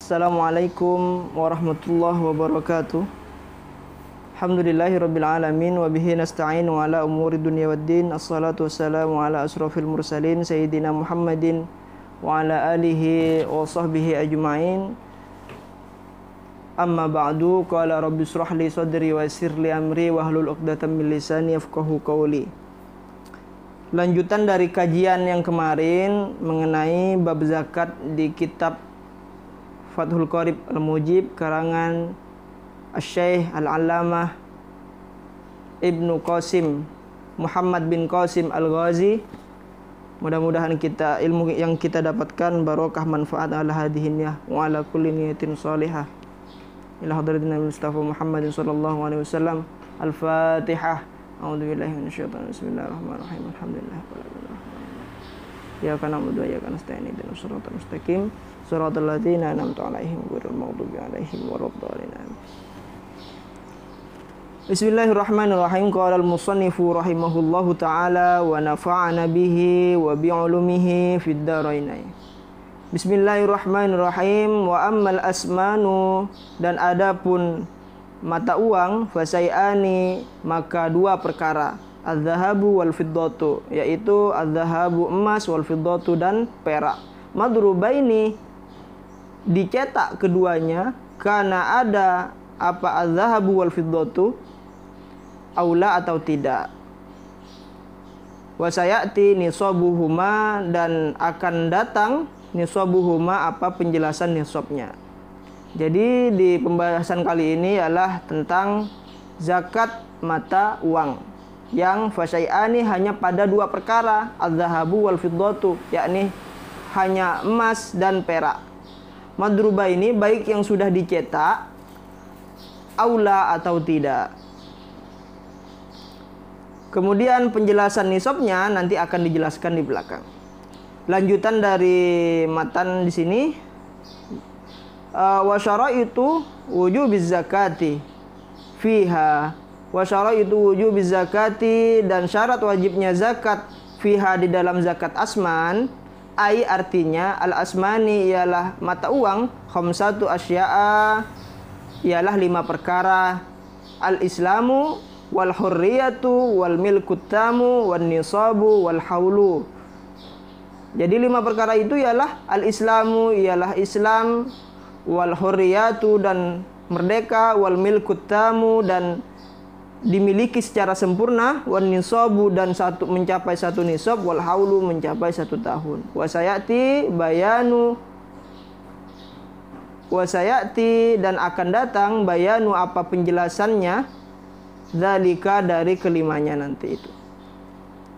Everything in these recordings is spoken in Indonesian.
Assalamualaikum warahmatullahi wabarakatuh. Alhamdulillahirabbil alamin wa bihi nasta'inu ala umuri dunya waddin. Assalatu wassalamu ala asrofil mursalin sayyidina Muhammadin wa ala alihi wa sahbihi ajma'in. Amma ba'du, qala rabbi shrah li sadri wa yassir li amri wahlul 'uqdatam min lisani yafqahu qawli. Lanjutan dari kajian yang kemarin mengenai bab zakat di kitab Fathul Qorib Al-Mujib karangan Asy-Syaikh Al-Allamah Ibnu Qasim Muhammad bin Qasim Al-Ghazi. Mudah-mudahan kita ilmu yang kita dapatkan barokah manfaat ala hadihin ya wa ala kulli niyatin shalihah. Ila hadratin Nabi Mustafa Muhammadin sallallahu alaihi wasallam. Al-Fatihah. A'udzubillahi minasyaitonir rajim. Bismillahirrahmanirrahim. Alhamdulillahirabbil alamin. Iyyaka na'budu wa iyyaka nasta'in. Ihdinas shiratal mustaqim. Shiratal ladzina an'amta 'alaihim ghairil maghdubi 'alaihim waladdallin. Bismillahirrahmanirrahim. Qala al-musannifu rahimahullahu ta'ala wa nafa'ana bihi wa bi'ulumihi fid dharain. Bismillahirrahmanirrahim. Wa ammal asmanu, dan adapun mata uang, fasai'ani, maka dua perkara, az-zahabu wal fiddatu, yaitu az-zahabu emas, wal fiddatu dan perak, madrubaini, dicetak keduanya, karena ada apa az-zahabu wal fiddatu, aula atau tidak. Wasayati nisabuhuma, dan akan datang nisabuhuma, apa penjelasan nisabnya. Jadi di pembahasan kali ini adalah tentang zakat mata uang yang fasai'ani, hanya pada dua perkara, az-zahabu wal fiddatu, yakni hanya emas dan perak. Madruba ini baik yang sudah dicetak, aula atau tidak. Kemudian penjelasan nisabnya nanti akan dijelaskan di belakang. Lanjutan dari matan di sini. Wa syaraitu wujubiz zakati fiha, wa syaraitu wujubiz zakati, dan syarat wajibnya zakat fiha, di dalam zakat asman, ai artinya al asmani ialah mata uang, khamsatu asya'a, ialah 5 perkara, al islamu wal hurriyatu wal milkut tamu wan nisabu wal haulu. Jadi 5 perkara itu ialah al islamu, ialah Islam, wal hurriyatu, dan merdeka, wal milkut tamu, dan dimiliki secara sempurna, wan nisabu, dan mencapai 1 nisab, wal haulu, mencapai 1 tahun. Wasayati bayanu, wasayati, dan akan datang bayanu, apa penjelasannya, zalika, dari kelimanya nanti itu.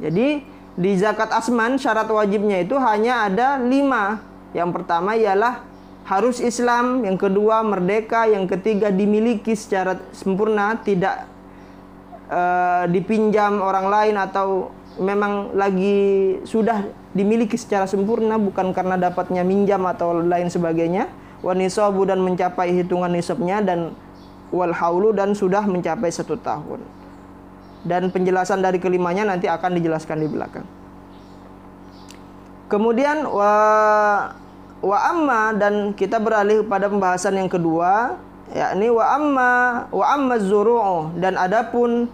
Jadi di zakat asman syarat wajibnya itu hanya ada 5. Yang pertama ialah harus Islam, yang kedua merdeka, yang ketiga dimiliki secara sempurna, tidak dipinjam orang lain atau memang lagi sudah dimiliki secara sempurna, bukan karena dapatnya minjam atau lain sebagainya. Wa nisabu, dan mencapai hitungan nisabnya, dan wal haulu, dan sudah mencapai 1 tahun. Dan penjelasan dari kelimanya nanti akan dijelaskan di belakang. Kemudian wa amma, dan kita beralih pada pembahasan yang kedua, yakni wa amma az-zuru'u, dan adapun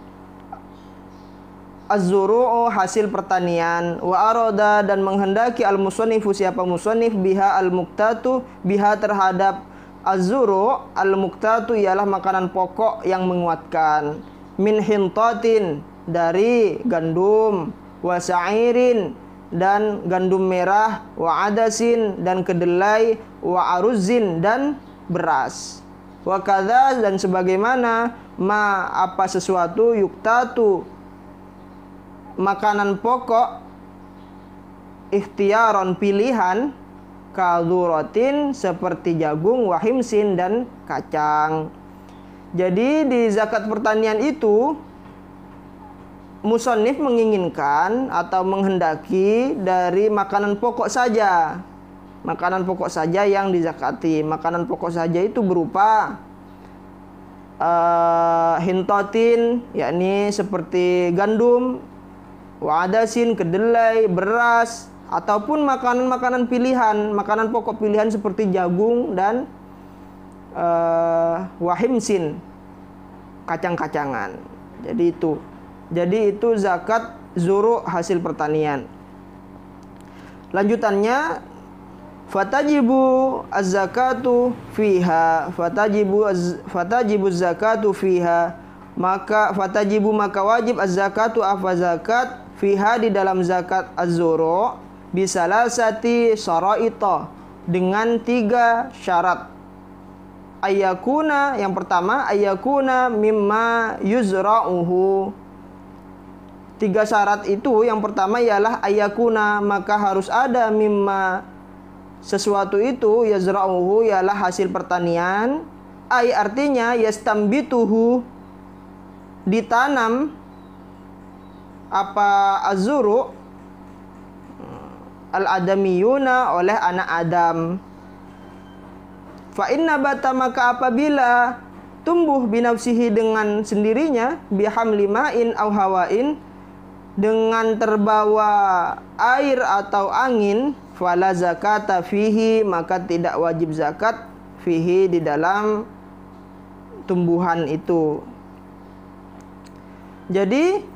az-zuru'u hasil pertanian, wa arada, dan menghendaki al-musannifu, siapa musannif, biha al-muqtatu, biha terhadap az-zuru', al-muqtatu ialah makanan pokok yang menguatkan, min hintatin, dari gandum, wa sa'irin, dan gandum merah, wa adasin, dan kedelai, wa aruzin, dan beras, wa kadza, dan sebagaimana, ma, apa sesuatu, yuktatu, makanan pokok, ikhtiyaron, pilihan, kadzurotin, seperti jagung, wa himsin, dan kacang. Jadi di zakat pertanian itu musannif menginginkan atau menghendaki dari makanan pokok saja. Makanan pokok saja yang dizakati. Makanan pokok saja itu berupa hintotin, yakni seperti gandum, wadasin, kedelai, beras, ataupun makanan-makanan pilihan, makanan pokok pilihan seperti jagung dan wahimsin, kacang-kacangan. Jadi itu zakat zuru hasil pertanian. Lanjutannya, fatajibu az-zakatu fiha, fatajibu zakatu fiha, maka wajib az-zakatu apa zakat fiha di dalam zakat az-zuru bisalasati syaraita, dengan 3 syarat. Ayakuna, yang pertama, ayakuna mimma yuzra'uhu. 3 syarat itu, yang pertama ialah ayakuna, maka harus ada mimma, sesuatu itu, yazra'uhu ialah hasil pertanian, ay artinya yastambituhu, ditanam apa azuru al-adamiyuna oleh anak Adam. Fa inna bata, maka apabila tumbuh binafsihi dengan sendirinya, bihamli ma'in au hawain, dengan terbawa air atau angin, fala zakata fihi, maka tidak wajib zakat fihi di dalam tumbuhan itu. Jadi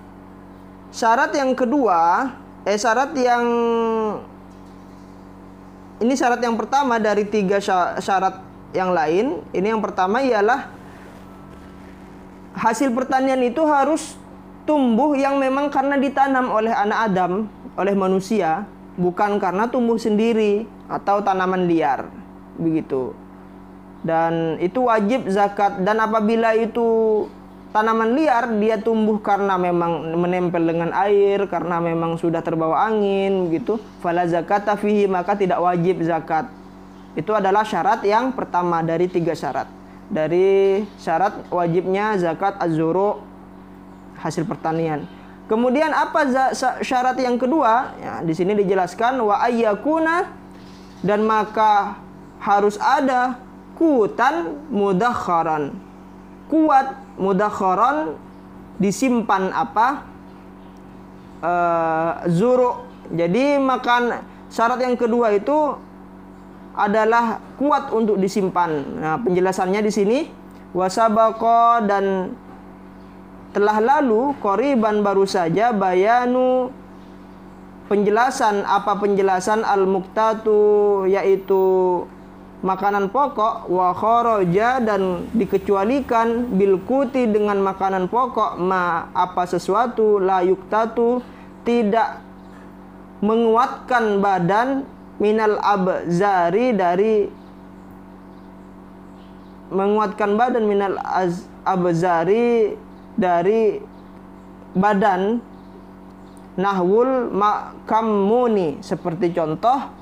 syarat yang kedua, ini syarat yang pertama dari 3 syarat yang lain. Ini yang pertama ialah hasil pertanian itu harus tumbuh yang memang karena ditanam oleh anak Adam, oleh manusia, bukan karena tumbuh sendiri atau tanaman liar, begitu. Dan itu wajib zakat. Dan apabila itu tanaman liar, dia tumbuh karena memang menempel dengan air, karena memang sudah terbawa angin, gitu, fala zakata fihi, maka tidak wajib zakat. Itu adalah syarat yang pertama dari 3 syarat. Dari syarat wajibnya zakat az-zuru hasil pertanian. Kemudian apa syarat yang kedua? Ya, di sini dijelaskan wa ayyakuna, dan maka harus ada kutan mudakharan. Kuat mudakharan, disimpan apa? Zuru. Jadi syarat yang kedua itu adalah kuat untuk disimpan. Nah, penjelasannya di sini wasabaqa, dan telah lalu qoriban, baru saja, bayanu, penjelasan al-muqtatu, yaitu makanan pokok, wa kharaja, dan dikecualikan bilkuti dengan makanan pokok, apa sesuatu la yuktatu, tidak menguatkan badan, minal abzari, dari menguatkan badan, minal abzari, dari badan, nahwul makamuni, seperti contoh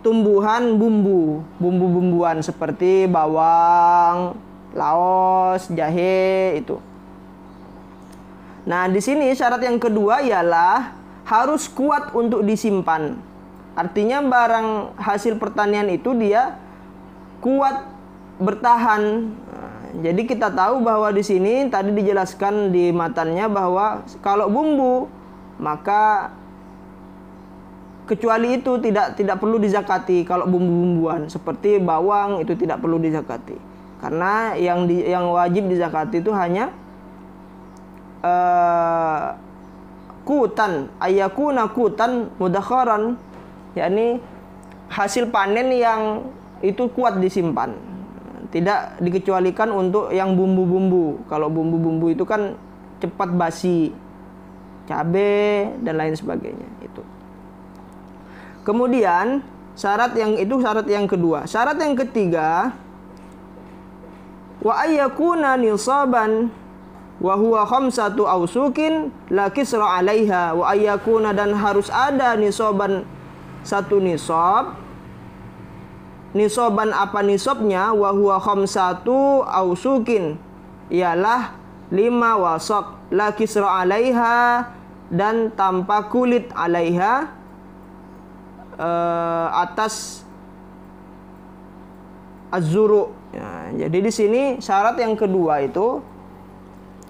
tumbuhan bumbu-bumbuan seperti bawang, laos, jahe itu. Nah, di sini syarat yang kedua ialah harus kuat untuk disimpan. Artinya barang hasil pertanian itu dia kuat bertahan. Jadi kita tahu bahwa di sini tadi dijelaskan di matannya bahwa kalau bumbu, maka kecuali itu tidak perlu dizakati. Kalau bumbu-bumbuan seperti bawang itu tidak perlu dizakati. Karena yang wajib dizakati itu hanya kutan, ayakuna kutan mudakharan, yakni hasil panen yang itu kuat disimpan. Tidak dikecualikan untuk yang bumbu-bumbu. Kalau bumbu-bumbu itu kan cepat basi, cabai dan lain sebagainya itu. Kemudian syarat yang kedua. Syarat yang ketiga, wa ayyakuna nisaban wa huwa khamsatu ausukin la kisra 'alaiha, wa ayyakuna, dan harus ada nisaban, satu nisab. Nisaban apa nisabnya? Wa huwa khamsatu ausukin, ialah 5 wasaq, la kisra 'alaiha, dan tanpa kulit, 'alaiha, atas az-zuru. Ya, jadi di sini syarat yang kedua itu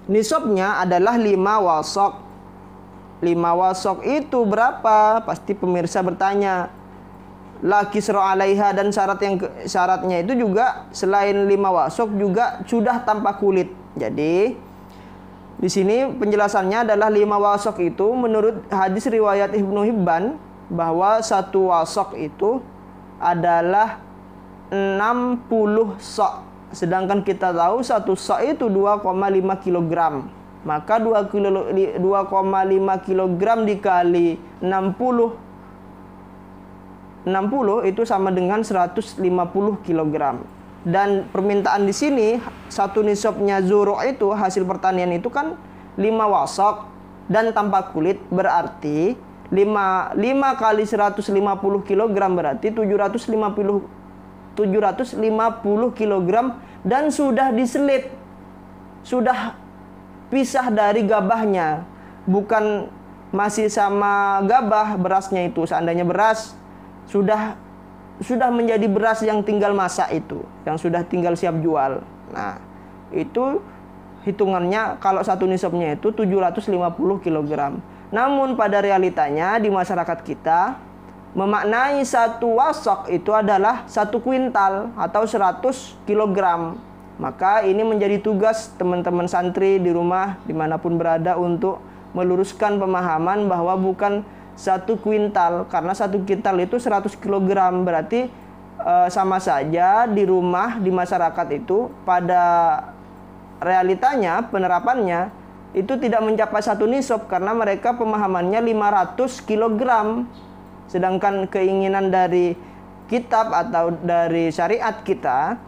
nisabnya adalah 5 wasaq. 5 wasaq itu berapa? Pasti pemirsa bertanya. la kisra 'alaiha, dan syaratnya itu juga selain 5 wasok juga sudah tanpa kulit. Jadi di sini penjelasannya adalah 5 wasok itu menurut hadis riwayat Ibnu Hibban bahwa 1 wasok itu adalah 60 sok. Sedangkan kita tahu 1 sok itu 2,5 kg. Maka 2,5 kg dikali 60 itu sama dengan 150 kg. Dan permintaan di sini 1 nisabnya zuru' itu hasil pertanian itu kan 5 wasok dan tanpa kulit, berarti 5 kali 150 kg berarti 750 kg dan sudah diselit. Sudah pisah dari gabahnya. Bukan masih sama gabah berasnya itu. Seandainya beras sudah menjadi beras yang tinggal masak itu, yang sudah tinggal siap jual. Nah, itu hitungannya kalau 1 nisabnya itu 750 kg. Namun pada realitanya di masyarakat kita memaknai 1 wasok itu adalah 1 kuintal atau 100 kg. Maka ini menjadi tugas teman-teman santri di rumah dimanapun berada untuk meluruskan pemahaman bahwa bukan 1 kuintal, karena 1 kuintal itu 100 kg. Berarti sama saja di rumah, di masyarakat itu pada realitanya, penerapannya itu tidak mencapai 1 nisab karena mereka pemahamannya 500 kg. Sedangkan keinginan dari kitab atau dari syariat kita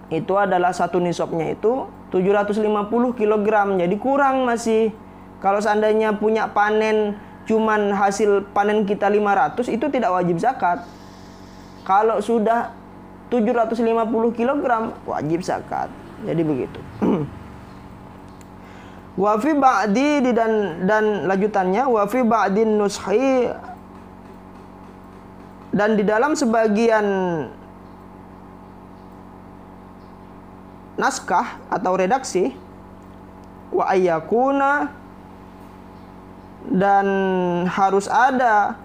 itu adalah 1 nisabnya itu 750 kg. Jadi kurang masih. Kalau seandainya punya panen cuman hasil panen kita 500 itu tidak wajib zakat. Kalau sudah 750 kg wajib zakat. Jadi begitu. Wa fi ba'di dan lanjutannya wa fi ba'din nushi, dan di dalam sebagian naskah atau redaksi wa ayyakuna, dan harus ada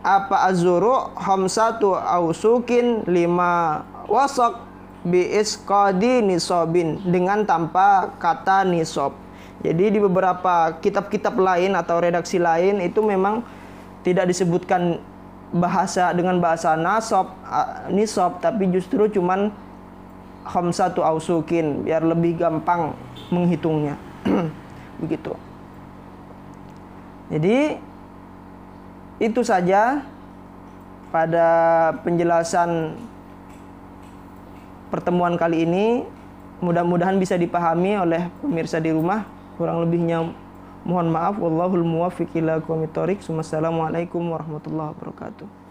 apa azuru khamsatu ausukin 5 wasaq bi isqadi nisabin, dengan tanpa kata nisab. Jadi di beberapa kitab-kitab lain atau redaksi lain itu memang tidak disebutkan dengan bahasa nisab, tapi justru cuman khamsatu ausukin biar lebih gampang menghitungnya. Begitu. Jadi itu saja pada penjelasan pertemuan kali ini. Mudah-mudahan bisa dipahami oleh pemirsa di rumah. Kurang lebihnya mohon maaf. Wallahul muwaffiq ila aqwamit thoriq. Wassalamualaikum warahmatullahi wabarakatuh.